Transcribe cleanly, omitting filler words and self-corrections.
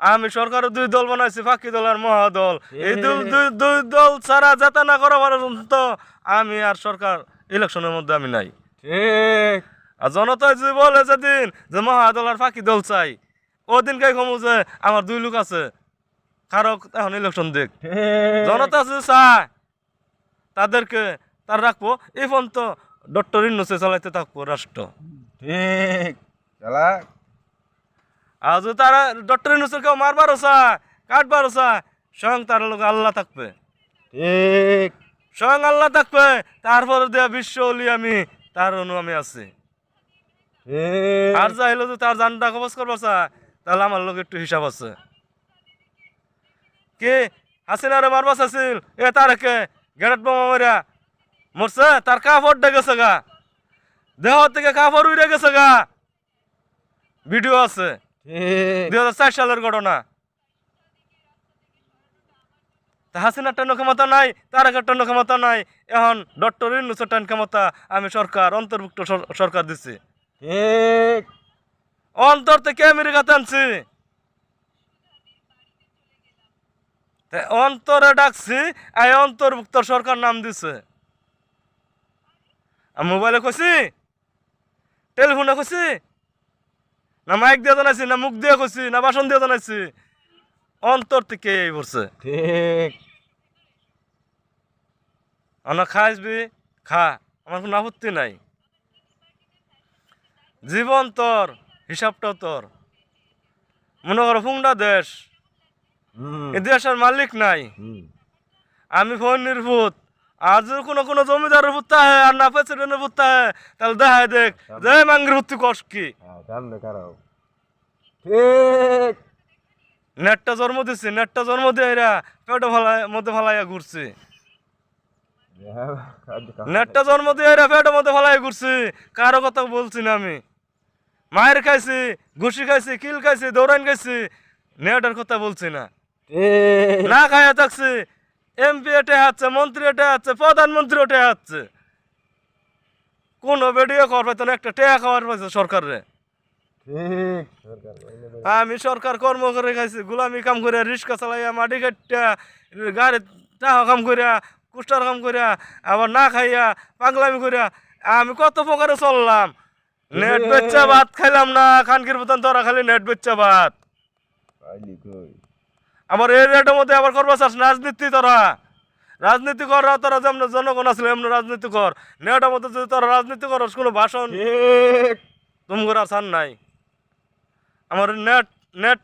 আমি সরকারের দুই দল বানাইছি, ফাঁকি দল আর মহাদল। এই দুই দল ছাড়া যাতে না করা পর্যন্ত আমি আর সরকার ইলেকশনের মধ্যে আমি নাই। ঠিক। আর জনতা যদি বলে যেদিন যে মহাদল আর ফাঁকি দল চাই, ওদিনকে কমু যে আমার দুই লোক আছে, কারক এখন ইলেকশন দেখ। জনতা যদি চায় তাদেরকে তার রাখবো, এই পর্যন্ত ডক্টর ইন্নুসে চালাইতে থাকবো রাষ্ট্র। ঠিক চালা। আর যদি তারা ডক্টর ইন্নুসের কেউ মারবারও চায়, কাটবারও চায়, স্বয়ং তার লোক আল্লাহ থাকবে। ঠিক। স্বয়ং আল্লাহ থাকবে, তারপরে দেয়া বিশ্ব অলি আমি তার অনু আমি আছি। ঠিক। আর যা হলো যদি তার জানটা কবজ করবা চায়, তাহলে আমার লোক একটু হিসাব আছে। কি হাসিনারে মারবা চাইছিল, এ তারেকে গেট বোমা মারিয়া মরছে, তার কাপড় ডে গেছে গা, দেহ থেকে কাপড় উড়ে গেছে গা, ভিডিও আছে। ঠিক। 2004 সালের ঘটনা। তা হাসিনার টান ক্ষমতা নাই, তার একটা টান ক্ষমতা নাই, এখন ডক্টর ইন্নুসের টান ক্ষমতা আমি সরকার অন্তর্ভুক্ত সরকার দিচ্ছি। ঠিক। অন্তর থেকে আমেরিকাতে আনছি, অন্তরে ডাকছি, এই অন্তর্ভুক্ত সরকার নাম দিছে। আমি মোবাইলে কইছি, টেলিফোনে কইছি, না মাইক দিয়ে জানাইছি, না মুখ দিয়ে কইছি, না বাসন দিয়ে জানাইছি, অন্তর থেকে এই পড়ছে। ঠিক। আমরা খাইসবি খা, আমার কোনো আপত্তি নাই। জীবন তোর, হিসাবটাও তোর। মনে করো ফুংডা দেশ, এই দেশের মালিক নাই, আমি ফোন নির্ভূত। আর যদি কোনো জমিদারের ভূত হয় আর না প্রেসিডেন্টের ভূত হয়, তাহলে দেখায় দেখ যে মাঙ্গির ভূত কষ কি। ঠিক। নেটটা জন্ম দিচ্ছি, নেটটা জন্ম দিয়ে এরা পেটে মধ্যে ফালাইয়া ঘুরছি। নেটটা জন্ম দিয়ে এরা পেটের মধ্যে ফালাইয়া ঘুরছি, কারো কথা বলছি না আমি। মায়ের খাইছি, ঘুষি খাইছি, কিল খাইছি, দৌড়ান খাইছি, নেটের কথা বলছি না। না খাইয়া থাকছি, এমপি এটে হাচ্ছে, মন্ত্রী এটে হাচ্ছে, প্রধানমন্ত্রী ওটে হাচ্ছে, কোন বেডিও খাওয়ার পাইতো না, একটা টেয়া খাওয়ার পাইছে সরকারে। আমি সরকার কর্ম করে খাইছি, গুলামি কাম করিয়া, রিক্সা চালাইয়া, মাটি কাটিয়া, গাড়ি টাকা কাম করিয়া, কুষ্টার কাম করিয়া, আবার না খাইয়া পাগলামি করিয়া আমি কত প্রকারে চললাম। নেট বেচ্চা ভাত খাইলাম না, খানকির মতন তোরা খালি নেট বেচ্চা ভাত। আবার এই রেটের মধ্যে আবার করবা চাস রাজনীতি, তোরা রাজনীতি কর, তোরা যেমন জনগণ আসলে এমন রাজনীতি কর। নেটের মধ্যে যদি তোরা রাজনীতি করস, কোনো ভাষণ তুমি করে আর নাই। আমার নেট নেট